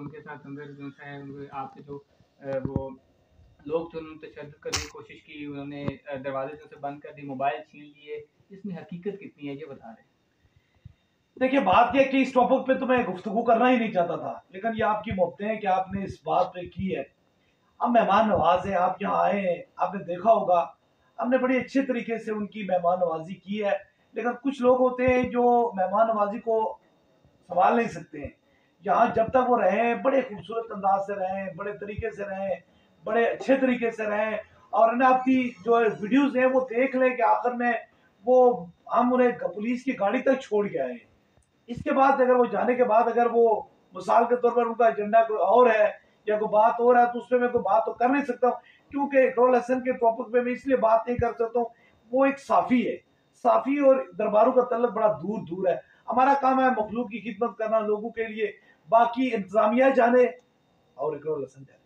उनके साथ अंदर जो है आपके जो वो लोग थे उन्होंने तशद्दुद करने की कोशिश की, उन्होंने दरवाजे से उसे बंद कर दी, मोबाइल छीन लिए। इसमें हकीकत कितनी है ये बता रहे हैं? देखिए, बात यह कि इस टॉपिक पे तो मैं गुफ्तगू करना ही नहीं चाहता था, लेकिन ये आपकी मोहब्बतें हैं कि आपने इस बात पे की है। हम मेहमान नवाज हैं, आप यहाँ आए हैं, आपने देखा होगा हमने बड़ी अच्छे तरीके से उनकी मेहमान नवाजी की है। लेकिन कुछ लोग होते हैं जो मेहमान नवाजी को संभाल नहीं सकते हैं। यहाँ जब तक वो रहे बड़े खूबसूरत अंदाज से रहें, बड़े तरीके से रहें, बड़े अच्छे तरीके से रहें, और ना आपकी जो वीडियोस हैं वो देख लें कि आखिर में वो हम उन्हें पुलिस की गाड़ी तक छोड़ के आए। इसके बाद अगर वो जाने के बाद अगर वो मिसाल के तौर पर उनका एजेंडा कोई और है या कोई बात और है, तो उसमें मैं कोई बात तो कर नहीं सकता हूँ, क्योंकि इकरार हसन के टॉपिक पे मैं इसलिए बात नहीं कर सकता हूँ। वो एक साफी है, साफी और दरबारों का तल्लुक बड़ा दूर दूर है। हमारा काम है मखलूक की खिदमत करना लोगों के लिए, बाकी इंतजामिया जाने और इकरार हसन जाने।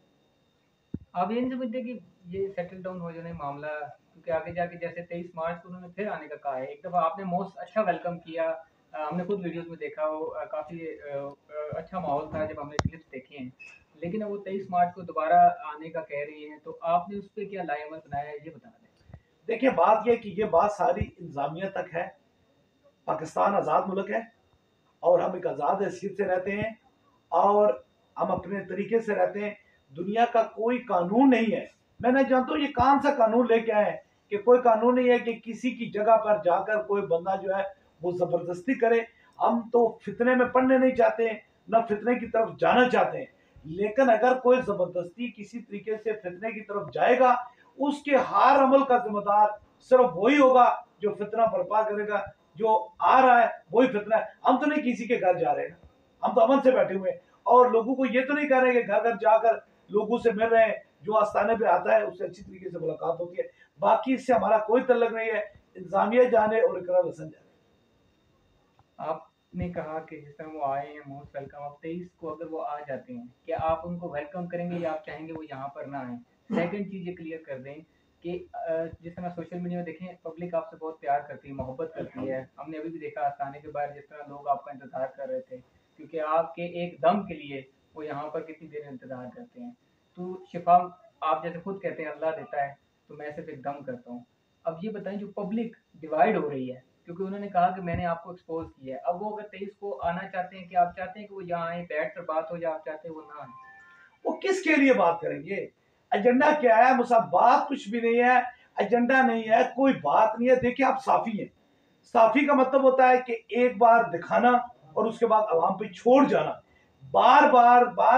आप ये नहीं समझते कि ये सेटल डाउन हो जाने मामला, क्योंकि आगे जाके जैसे 23 मार्च को उन्होंने फिर आने का कहा है। एक दफ़ा आपने मोस्ट अच्छा वेलकम किया, हमने खुद वीडियोस में देखा, वो काफ़ी अच्छा माहौल था जब हमने क्लिप्स देखे हैं। लेकिन अब वो 23 मार्च को दोबारा आने का कह रही हैं, तो आपने उस पर क्या लाएमत बनाया है ये बता दें। देखिए, बात यह कि ये बात सारी इंतजामिया तक है। पाकिस्तान आज़ाद मुल्क है और हम एक आज़ाद हैसियत से रहते हैं और हम अपने तरीके से रहते हैं। दुनिया का कोई कानून नहीं है, मैं नहीं जानता हूँ ये कौन सा कानून लेके आए हैं कि कोई कानून नहीं है कि किसी की जगह पर जाकर कोई बंदा जो है वो जबरदस्ती करे। हम तो फितने में पड़ने नहीं चाहते हैं, न फितने की तरफ जाना चाहते हैं। लेकिन अगर कोई जबरदस्ती किसी तरीके से फितने की तरफ जाएगा, उसके हर अमल का जिम्मेदार सिर्फ वही होगा जो फितना बर्पा करेगा। जो आ रहा है वही फितना है। हम तो नहीं किसी के घर जा रहे हैं, हम तो अमन से बैठे हुए हैं और लोगों को ये तो नहीं कर रहे कि घर घर जाकर लोगों से मिल रहे हैं। जो आस्थाने पे आता है उससे अच्छी तरीके से मुलाकात होती है। बाकी इससे हमारा कोई तल्लुक नहीं है। इंतजामिया जाने और इकरार हसन जाने। आपने कहा कि जिस तरह वो आए हैं मोस्ट वेलकम, अब 23 को अगर वो आ जाते हैं, क्या आप उनको वेलकम करेंगे या आप चाहेंगे वो यहाँ पर ना आए? सेकंड चीज़ ये क्लियर कर दें कि जिस तरह सोशल मीडिया में देखें, पब्लिक आपसे बहुत प्यार करती है, मोहब्बत करती है। हमने अभी भी देखा आस्थाने के बाहर जिस तरह लोग आपका इंतज़ार कर रहे थे, क्योंकि आपके एक दम के लिए वो यहाँ पर कितनी देर इंतज़ार करते हैं। तो शिफा, आप जैसे खुद कहते हैं अल्लाह देता है, तो मैं सिर्फ एक दम करता हूँ। अब ये बताएं, जो पब्लिक डिवाइड हो रही है, क्योंकि उन्होंने कहा कि मैंने आपको एक्सपोज किया है, अब वो अगर 23 को आना चाहते हैं, कि आप चाहते हैं कि वो यहाँ आए, बैठ कर बात हो, या आप चाहते हैं वो ना आए? वो किसके लिए बात करेंगे? एजेंडा क्या है? मुझसे बात कुछ भी नहीं है, एजेंडा नहीं है, कोई बात नहीं है। देखिए, आप साफी हैं। साफी का मतलब होता है कि एक बार दिखाना और उसके बाद आवाम पे छोड़ जाना। बार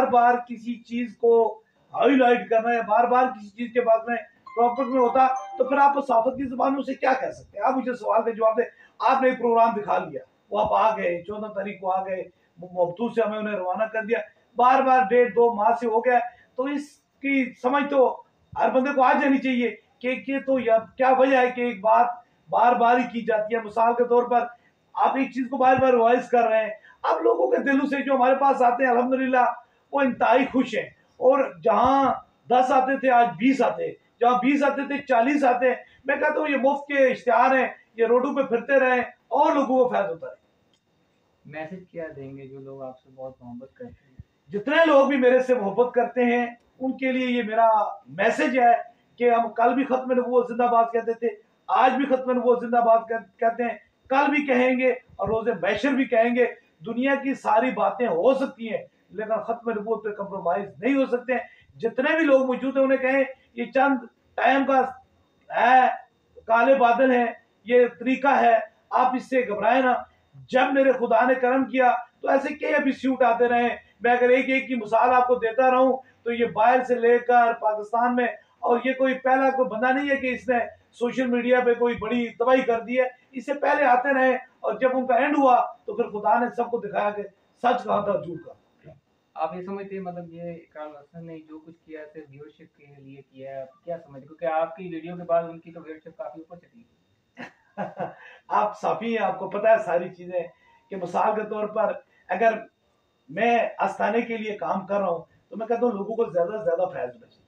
बार किसी चीज को हाईलाइट करना है, बार बार किसी चीज के बाद में टॉपिक में होता, तो फिर आप साफत की जुबान में उसे क्या कह सकते हैं? आप मुझे सवाल का जवाब दे। आपने एक प्रोग्राम दिखा लिया, वो आप आ गए, 14 तारीख को आ गए, मबतू से हमें उन्हें रवाना कर दिया, बार बार 1.5-2 माह से हो गया। तो इसकी समझ तो हर बंदे को आ जानी चाहिए कि तो क्या वजह है कि एक बात बार बार ही की जाती है। मिसाल के तौर पर आप एक चीज को बार बार रिवाइज कर रहे हैं। अब लोगों के दिलों से जो हमारे पास आते हैं अल्हम्दुलिल्लाह वो इंतहाई खुश हैं। और जहां 10 आते थे आज 20 आते हैं, जहां 20 आते थे 40 आते हैं। मैं कहता हूँ ये मुफ्त के इश्तिहार हैं, ये रोडों पे फिरते रहे और लोगों को फैज होता रहे। मैसेज क्या देंगे जो लोग आपसे बहुत मोहब्बत करते हैं? जितने लोग भी मेरे से मोहब्बत करते हैं उनके लिए ये मेरा मैसेज है कि हम कल भी खत्म नबूवत जिंदाबाद कहते थे, आज भी खत्म नबूवत जिंदाबाद कहते हैं, कल भी कहेंगे और रोजे बैशर भी कहेंगे। दुनिया की सारी बातें हो सकती हैं लेकिन खत्म नबूवत पे कंप्रोमाइज नहीं हो सकते हैं। जितने भी लोग मौजूद हैं उन्हें कहें ये चंद टाइम का है, काले बादल है, ये तरीका है, आप इससे घबराए ना। जब मेरे खुदा ने करम किया तो ऐसे कई एपिसोड आते रहे। मैं अगर एक एक की मिसाल आपको देता रहूं तो ये बाहर से लेकर पाकिस्तान में, और ये कोई पहला कोई बंदा नहीं है कि इसने सोशल मीडिया पे कोई बड़ी तबाही कर दी है। इससे पहले आते रहे और जब उनका एंड हुआ तो फिर खुदा ने सबको दिखाया कि सच कहा था झूठ कहा। आप ये समझते हैं मतलब ये इकरार हसन ने जो कुछ किया है सिर्फ व्यूअरशिप के लिए किया है? आप क्या समझते हैं, क्योंकि आपकी वीडियो के बाद उनकी तो व्यूअरशिप काफी ऊपर चली गई। आप साफी हैं, आपको पता है सारी चीजें कि मिसाल के तौर पर अगर मैं आस्थाने के लिए काम कर रहा हूं तो मैं कहता हूँ लोगों को ज्यादा से ज्यादा फैज होना चाहिए,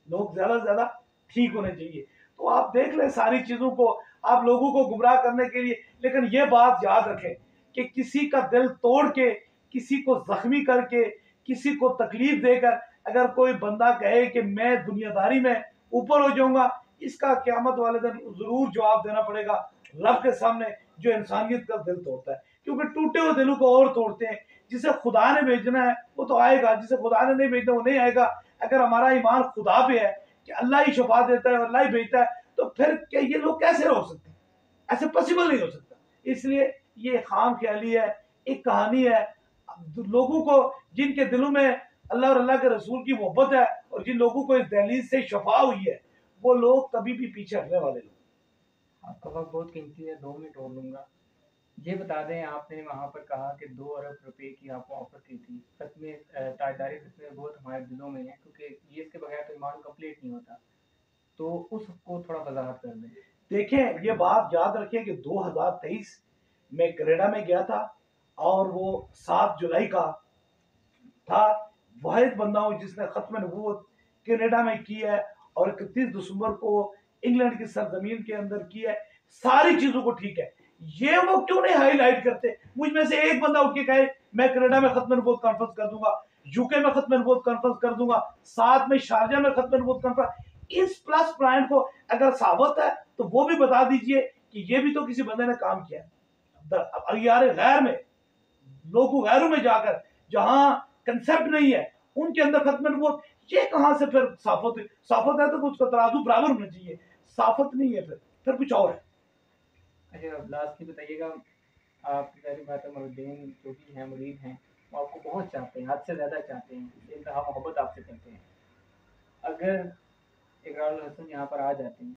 लोग ज्यादा से ज्यादा ठीक होने चाहिए। तो आप देख लें सारी चीजों को, आप लोगों को गुमराह करने के लिए। लेकिन ये बात याद रखें कि किसी का दिल तोड़ के, किसी को जख्मी करके, किसी को तकलीफ देकर अगर कोई बंदा कहे कि मैं दुनियादारी में ऊपर हो जाऊंगा, इसका क़यामत वाले दिन जरूर जवाब देना पड़ेगा रब के सामने, जो इंसानियत का दिल तोड़ता है। क्योंकि टूटे हुए दिलों को और तोड़ते हैं। जिसे खुदा ने भेजना है वो तो आएगा, जिसे खुदा ने नहीं भेजना वो नहीं आएगा। अगर हमारा ईमान खुदा पे है कि अल्लाह ही शफा देता है और अल्लाह ही भेजता है, तो फिर क्या ये लोग कैसे रोक सकते हैं? ऐसे पॉसिबल नहीं हो सकता। इसलिए ये खाम ख्याली है, एक कहानी है। लोगों को जिनके दिलों में अल्लाह और अल्लाह के रसूल की मोहब्बत है और जिन लोगों को इस दहलीज से शफा हुई है, वो लोग कभी भी पीछे हटने वाले लोग। आपका वक्त बहुत कीमती है, 2 मिनट और लूंगा। ये बता दें, आपने वहाँ पर कहा कि 2 अरब रुपए की आपको ऑफर की थी। सच में ताजदारी सच में बहुत हमारे दिलों में है, क्योंकि ये इसके बगैर तो ईमान कंप्लीट नहीं होता। तो उसको थोड़ा वजाहत कर दें। देखें, ये बात याद रखें कि 2023 में कनाडा में गया था और वो 7 जुलाई का था। वाहिद बंदा हूं जिसने खत्म नबूवत कनाडा में की है और 31 दिसंबर को इंग्लैंड की सरजमीन के अंदर की है। सारी चीजों को ठीक है, ये वो क्यों नहीं हाईलाइट करते? मुझ में से एक बंदा उठ के कहे मैं कनाडा में खत्म नबूवत कॉन्फ्रेंस कर दूंगा, यूके में खत्म नबूवत कॉन्फ्रेंस कर दूंगा, साथ में शारजा में खत्म नबूवत कॉन्फ्रेंस। इस प्लस पॉइंट को अगर साबित है तो वो भी बता दीजिए कि ये भी तो किसी बंदे ने काम किया है। यार गैर में, लोगों गैरों में जाकर जहां कंसेप्ट नहीं है उनके अंदर खत्म नबूवत, ये कहां से फिर साफत? साफत है तो उसका तराजू बराबर होना चाहिए। साफत नहीं है, फिर कुछ और है। अच्छा, अब लास्टली बताइएगा, आप जाहिर बात है मुरीदीन जो भी हैं, मुरीद हैं, वो आपको बहुत चाहते हैं, हद से ज़्यादा चाहते हैं, इंतहा मोहब्बत आपसे करते हैं। अगर इकरारुल हसन यहाँ पर आ जाते हैं